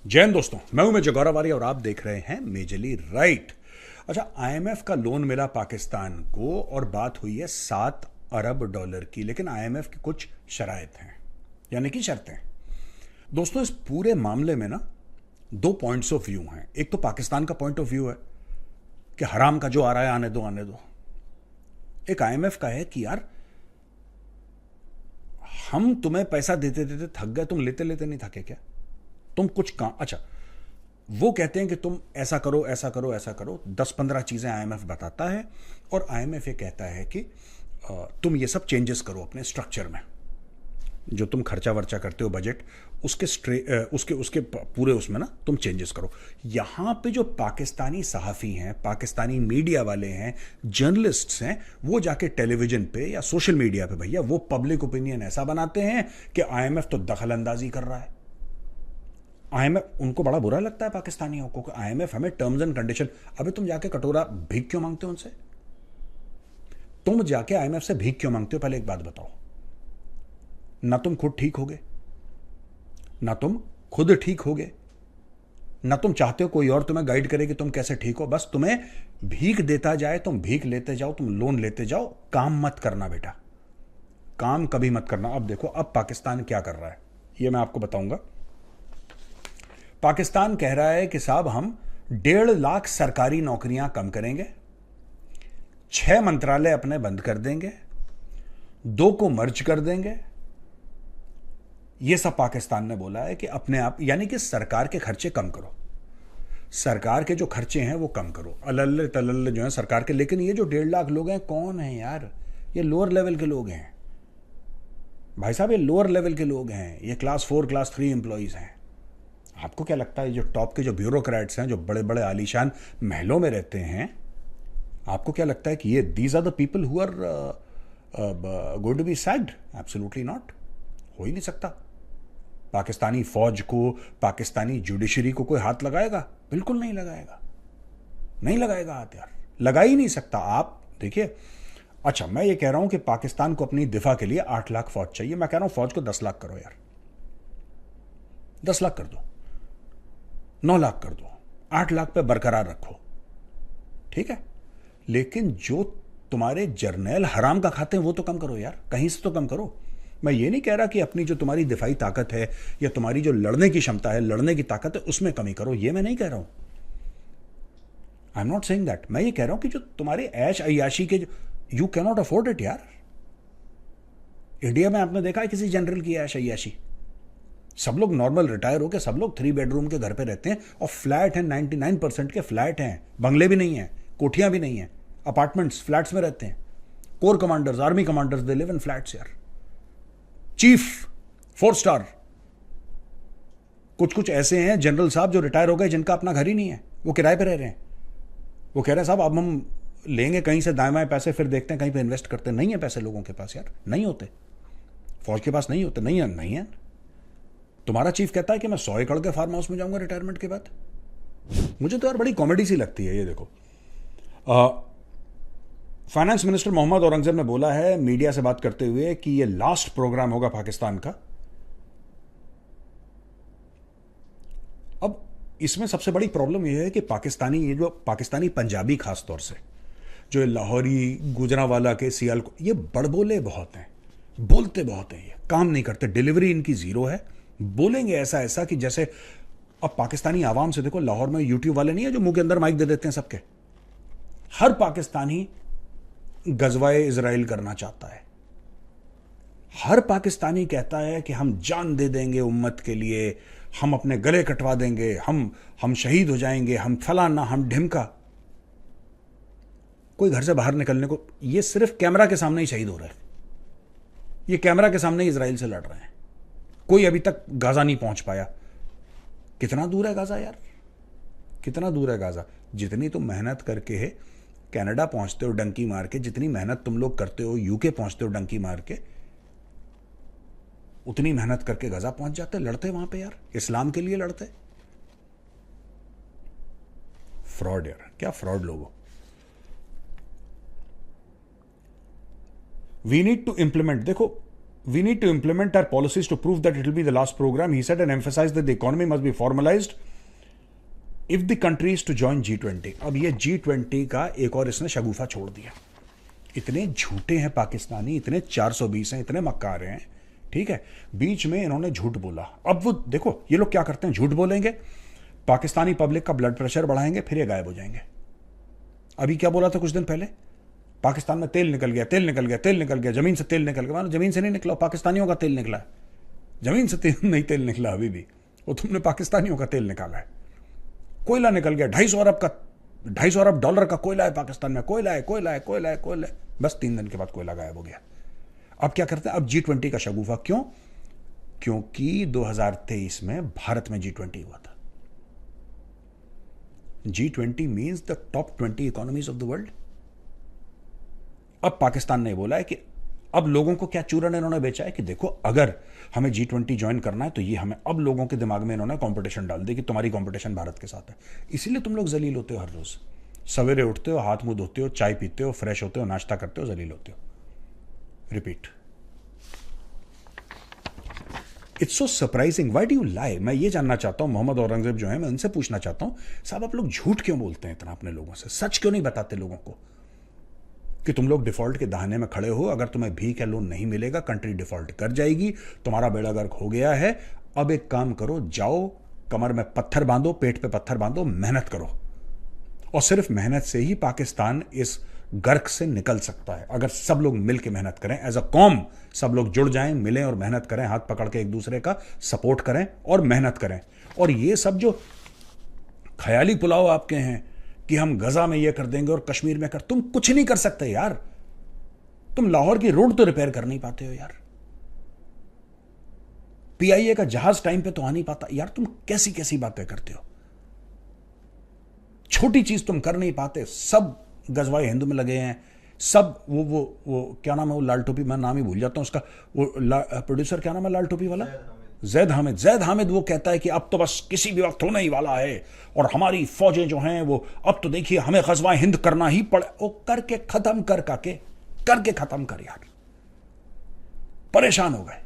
जय हिंद दोस्तों, मैं हूं मेजर गौरव और आप देख रहे हैं मेजरली राइट। अच्छा, आईएमएफ का लोन मिला पाकिस्तान को और बात हुई है $7 अरब की, लेकिन आईएमएफ की कुछ शराइत हैं, यानी कि शर्तें। दोस्तों, इस पूरे मामले में ना दो पॉइंट्स ऑफ व्यू हैं। एक तो पाकिस्तान का पॉइंट ऑफ व्यू है कि हराम का जो आ रहा है आने दो आने दो। एक आईएमएफ का है कि यार हम तुम्हें पैसा देते देते थक गए, तुम लेते लेते नहीं थके क्या? तुम कुछ काम, अच्छा, वो कहते हैं कि तुम ऐसा करो ऐसा करो ऐसा करो, 10-15 चीजें आईएमएफ बताता है और आईएमएफ ये कहता है कि तुम ये सब चेंजेस करो अपने स्ट्रक्चर में, जो तुम खर्चा वर्चा करते हो बजट, उसके पूरे उसमें ना तुम चेंजेस करो। यहां पे जो पाकिस्तानी सहाफ़ी हैं, पाकिस्तानी मीडिया वाले हैं, जर्नलिस्ट्स हैं, वो जाके टेलीविजन पे या सोशल मीडिया पे भैया वो पब्लिक ओपिनियन ऐसा बनाते हैं कि आईएमएफ तो दखल अंदाजी कर रहा है। आईएमएफ, उनको बड़ा बुरा लगता है पाकिस्तानियों को कि आईएमएफ हमें टर्म्स एंड कंडीशन। अबे तुम जाके कटोरा भीख क्यों मांगते हो उनसे? तुम जाके आईएमएफ से भीख क्यों मांगते हो? पहले एक बात बताओ। ना तुम खुद ठीक होगे, ना तुम खुद ठीक होगे, ना तुम चाहते हो कोई और तुम्हें गाइड करे कि तुम कैसे ठीक हो। बस तुम्हें भीख देता जाए, तुम भीख लेते जाओ, तुम लोन लेते जाओ। काम मत करना बेटा, काम कभी मत करना। अब देखो, अब पाकिस्तान क्या कर रहा है ये मैं आपको बताऊंगा। पाकिस्तान कह रहा है कि साहब हम 1.5 लाख सरकारी नौकरियां कम करेंगे, 6 मंत्रालय अपने बंद कर देंगे, 2 को मर्ज कर देंगे। यह सब पाकिस्तान ने बोला है कि अपने आप, यानी कि सरकार के खर्चे कम करो, सरकार के जो खर्चे हैं वो कम करो, अलल्ले तलल्ले जो है सरकार के। लेकिन ये जो 1.5 लाख लोग हैं, कौन है यार? ये लोअर लेवल के लोग हैं भाई साहब, ये लोअर लेवल के लोग हैं, ये क्लास 4 क्लास 3 एम्प्लॉइज हैं। आपको क्या लगता है जो टॉप के जो ब्यूरोक्रेट्स हैं, जो बड़े बड़े आलीशान महलों में रहते हैं, आपको क्या लगता है कि ये these are the people who are going to be sacked? Absolutely not. हो ही नहीं सकता। पाकिस्तानी फौज को, पाकिस्तानी जुडिशरी को कोई हाथ लगाएगा? बिल्कुल नहीं लगाएगा, नहीं लगाएगा हाथ यार, लगा ही नहीं सकता। आप देखिए, अच्छा, मैं ये कह रहा हूं कि पाकिस्तान को अपनी दिफा के लिए 8 लाख फौज चाहिए। मैं कह रहा हूं फौज को 10 लाख करो यार, 10 लाख कर दो, 9 लाख कर दो, 8 लाख पे बरकरार रखो, ठीक है। लेकिन जो तुम्हारे जर्नैल हराम का खाते हैं वो तो कम करो यार, कहीं से तो कम करो। मैं ये नहीं कह रहा कि अपनी जो तुम्हारी दिफाई ताकत है या तुम्हारी जो लड़ने की क्षमता है, लड़ने की ताकत है, उसमें कमी करो, ये मैं नहीं कह रहा हूं। I am not saying that. मैं ये कह रहा हूं कि जो तुम्हारे ऐश अय्याशी के, you can not afford it यार। इंडिया में आपने देखा है किसी जनरल की ऐश अय्याशी? सब लोग नॉर्मल रिटायर होकर सब लोग 3 बेडरूम के घर पे रहते हैं और फ्लैट हैं, 99% के फ्लैट हैं, बंगले भी नहीं हैं, कोठियां भी नहीं हैं, अपार्टमेंट्स, फ्लैट्स में रहते हैं। Core commanders, army commanders, they live in flats यार। चीफ 4 स्टार, कुछ कुछ ऐसे हैं जनरल साहब जो रिटायर हो गए, जिनका अपना घर ही नहीं है, वो किराए पे रह रहे हैं। वो कह रहे हैं साहब अब हम लेंगे कहीं से दाएं बाएं पैसे, फिर देखते हैं कहीं पे इन्वेस्ट करते हैं। नहीं है पैसे लोगों के पास यार, नहीं होते, फौज के पास नहीं होते, नहीं है, नहीं है। तुम्हारा चीफ कहता है कि मैं 100 एकड़ के फार्म हाउस में जाऊंगा रिटायरमेंट के बाद। मुझे तो यार बड़ी कॉमेडी सी लगती है ये। देखो, फाइनेंस मिनिस्टर मोहम्मद औरंगजेब ने बोला है मीडिया से बात करते हुए कि ये लास्ट प्रोग्राम होगा पाकिस्तान का। अब इसमें सबसे बड़ी प्रॉब्लम यह है कि पाकिस्तानी, ये जो पाकिस्तानी पंजाबी खास तौर से, जो लाहौरी, गुजरांवाला के, सियालकोट, ये बड़बोले बहुत हैं, बोलते बहुत हैं, ये काम नहीं करते, डिलीवरी इनकी जीरो है। बोलेंगे ऐसा ऐसा कि जैसे, अब पाकिस्तानी आवाम से देखो, लाहौर में यूट्यूब वाले नहीं है जो मुंह के अंदर माइक दे देते हैं सबके। हर पाकिस्तानी गजवाए इजराइल करना चाहता है, हर पाकिस्तानी कहता है कि हम जान दे देंगे उम्मत के लिए, हम अपने गले कटवा देंगे, हम शहीद हो जाएंगे, हम फलाना, हम ढिमका। कोई घर से बाहर निकलने को, ये सिर्फ कैमरा के सामने ही शहीद हो रहे हैं, ये कैमरा के सामने ही इजराइल से लड़ रहे हैं। कोई अभी तक गाजा नहीं पहुंच पाया। कितना दूर है गाजा यार, कितना दूर है गाजा? जितनी तुम मेहनत करके है कनाडा पहुंचते हो डंकी मार के, जितनी मेहनत तुम लोग करते हो यूके पहुंचते हो डंकी मार के, उतनी मेहनत करके गाजा पहुंच जाते, लड़ते वहां पे यार, इस्लाम के लिए लड़ते। फ्रॉड यार, क्या फ्रॉड लोगों। वी नीड टू इंप्लीमेंट, देखो We need to implement our policies to prove that it will be the last program, he said, and emphasized that the economy must be formalized if the country is to join G20. अब ये G20 का एक और इसने शगुफा छोड़ दिया। इतने झूठे हैं पाकिस्तानी, इतने 420 हैं, इतने मक्कार हैं, ठीक है। बीच में इन्होंने झूठ बोला। अब वो देखो ये लोग क्या करते हैं, झूठ बोलेंगे, पाकिस्तानी पब्लिक का ब्लड प्रेशर बढ़ाएंगे, फिर ये गायब हो जाएंगे। अभी क्या बोला था कुछ दिन पहले, पाकिस्तान में तेल निकल गया, तेल निकल गया, तेल निकल गया, जमीन से तेल निकल गया। जमीन से नहीं निकला, पाकिस्तानियों का तेल निकला है। जमीन से तेल नहीं, तेल निकला अभी भी, वो तुमने पाकिस्तानियों का तेल निकाला है। कोयला निकल गया, 250 अरब डॉलर का कोयला है पाकिस्तान में, कोयला है, कोयला है, कोयला है, कोयला है। बस 3 दिन के बाद कोयला गायब हो गया। अब क्या करते हैं, अब G20 का शगुफा क्यों? क्योंकि 2023 में भारत में G20 हुआ था। G20 means the top 20 economies of the world. अब पाकिस्तान ने बोला है कि अब लोगों को क्या चूरन इन्होंने बेचा है कि देखो अगर हमें G20 ज्वाइन करना है तो ये हमें, अब लोगों के दिमाग में इन्होंने कंपटीशन डाल दी कि तुम्हारी कंपटीशन भारत के साथ है, इसीलिए तुम लोग जलील होते हो। हर रोज सवेरे उठते हो, हाथ मुंह धोते हो, चाय पीते हो, फ्रेश होते हो, नाश्ता करते हो, जलील होते हो। Repeat. It's so surprising, why do you lie? मैं ये जानना चाहता हूं, मोहम्मद औरंगजेब जो है, मैं उनसे पूछना चाहता हूं, साहब आप लोग झूठ क्यों बोलते हैं इतना अपने लोगों से? सच क्यों नहीं बताते लोगों को कि तुम लोग डिफॉल्ट के दहाने में खड़े हो, अगर तुम्हें भीख या लोन नहीं मिलेगा, कंट्री डिफॉल्ट कर जाएगी, तुम्हारा बेड़ा गर्क हो गया है। अब एक काम करो, जाओ कमर में पत्थर बांधो, पेट पे पत्थर बांधो, मेहनत करो, और सिर्फ मेहनत से ही पाकिस्तान इस गर्क से निकल सकता है। अगर सब लोग मिलकर मेहनत करें, एज अ कौम सब लोग जुड़ जाएं, मिलें और मेहनत करें, हाथ पकड़ के एक दूसरे का सपोर्ट करें और मेहनत करें। और ये सब जो ख्याली पुलाव आपके हैं कि हम गजा में ये कर देंगे और कश्मीर में तुम कुछ नहीं कर सकते यार। तुम लाहौर की रोड तो रिपेयर कर नहीं पाते हो यार। PIA का जहाज टाइम पे तो आ नहीं पाता यार। तुम कैसी कैसी बातें करते हो, छोटी चीज तुम कर नहीं पाते। सब गजवाए हिंद में लगे हैं, सब वो क्या नाम है वो लाल टोपी, मैं नाम ही भूल जाता हूं उसका, वो प्रोड्यूसर क्या नाम है लाल टोपी वाला, जैद हामिद। वो कहता है कि अब तो बस किसी भी वक्त होने ही वाला है, और हमारी फौजें जो हैं वो अब तो देखिए हमें गजवाए हिंद करना ही पड़े। वो करके खत्म करके खत्म कर यार। परेशान हो गए।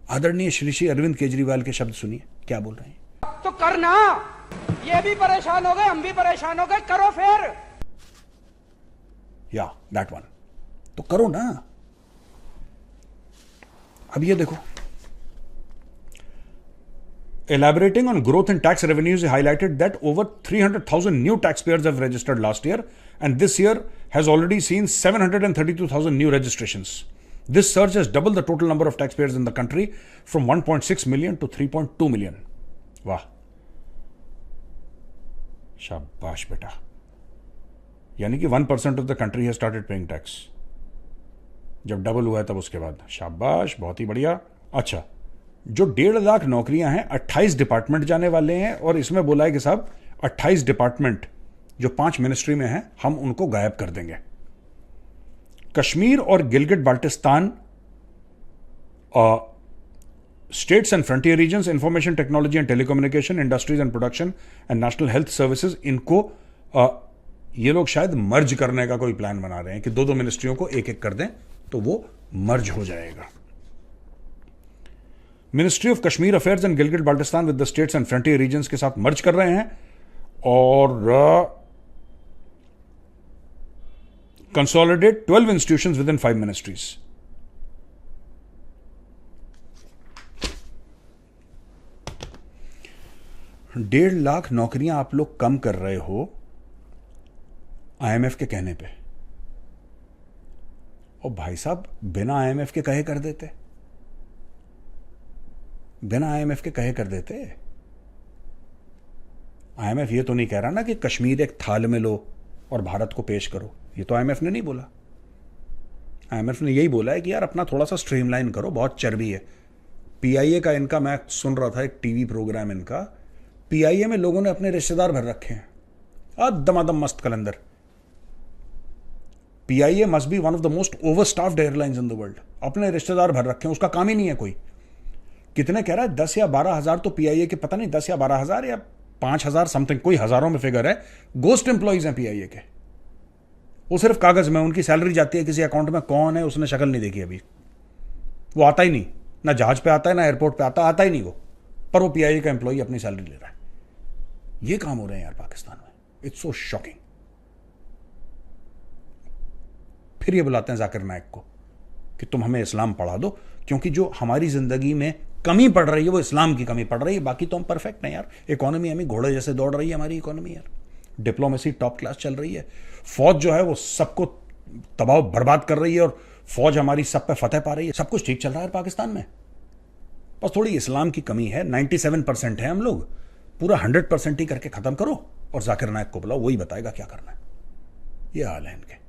आदरणीय श्री अरविंद केजरीवाल के शब्द सुनिए, क्या बोल रहे हैं। तो करना, ये भी परेशान हो गए, हम भी परेशान हो गए, करो फिर। या दैट वन, तो करो ना। अब ये देखो, elaborating on growth in tax revenues, he highlighted that over 300,000 new taxpayers have registered last year, and this year has already seen 732,000 new registrations. This surge has doubled the total number of taxpayers in the country from 1.6 million to 3.2 million. वाह, शाबाश बेटा। यानी कि 1% of the country has started paying tax. जब double हुआ है तब उसके बाद, शाबाश, बहुत ही बढ़िया। अच्छा, जो 1.5 लाख नौकरियां हैं, 28 डिपार्टमेंट जाने वाले हैं, और इसमें बोला है कि साहब 28 डिपार्टमेंट जो 5 मिनिस्ट्री में हैं, हम उनको गायब कर देंगे। कश्मीर और Gilgit Baltistan states and frontier regions, information technology and telecommunication, industries and production and national health services, इनको ये लोग शायद मर्ज करने का कोई प्लान बना रहे हैं कि 2-2 मिनिस्ट्रियों को एक एक कर दें, तो वो मर्ज हो जाएगा। Ministry of Kashmir affairs and Gilgit Baltistan with the states and frontier regions के साथ मर्ज कर रहे हैं, और consolidate 12 institutions with in 5 ministries. डेढ़ लाख नौकरियां आप लोग कम कर रहे हो IMF के कहने पे। और भाई साहब, बिना IMF के कहे कर देते, बिना IMF के कहे कर देते। IMF ये तो नहीं कह रहा ना कि कश्मीर एक थाल में लो और भारत को पेश करो, ये तो IMF ने नहीं बोला। IMF ने यही बोला है कि यार अपना थोड़ा सा स्ट्रीमलाइन करो, बहुत चर्बी है। PIA का इनका, मैं सुन रहा था एक टीवी प्रोग्राम इनका, PIA में लोगों ने अपने रिश्तेदार भर रखे हैं, Damadam Mast Qalandar. PIA must be one of the most overstaffed airlines in the world. अपने रिश्तेदार भर रखे हैं, उसका काम ही नहीं है कोई। कितने कह रहा है, 10 या 12 हजार तो PIA के, पता नहीं 10 या 12 हजार या 5,000 समथिंग, कोई हजारों में फिगर है, गोस्ट एम्प्लॉइज हैं PIA के। वो सिर्फ कागज में, उनकी सैलरी जाती है किसी अकाउंट में, कौन है उसने शक्ल नहीं देखी अभी, वो आता ही नहीं, ना जहाज पे आता है ना एयरपोर्ट पे आता ही नहीं वो, पर वो पीआईए का एम्प्लॉय अपनी सैलरी ले रहा है। ये काम हो रहे हैं यार पाकिस्तान में, इट्स सो शॉकिंग। फिर ये बुलाते हैं जाकिर नाइक को कि तुम हमें इस्लाम पढ़ा दो, क्योंकि जो हमारी जिंदगी में कमी पड़ रही है वो इस्लाम की कमी पड़ रही है, बाकी तो हम परफेक्ट हैं यार। इकोनॉमी हमें घोड़े जैसे दौड़ रही है हमारी इकोनॉमी यार, डिप्लोमेसी टॉप क्लास चल रही है, फौज जो है वो सबको तबाह बर्बाद कर रही है और फौज हमारी सब पे फतेह पा रही है, सब कुछ ठीक चल रहा है पाकिस्तान में। बस थोड़ी इस्लाम की कमी है, 97% है हम लोग, पूरा 100% ही करके खत्म करो और जाकिर नाइक को बुलाओ, वही बताएगा क्या करना है। ये हाल है इनके।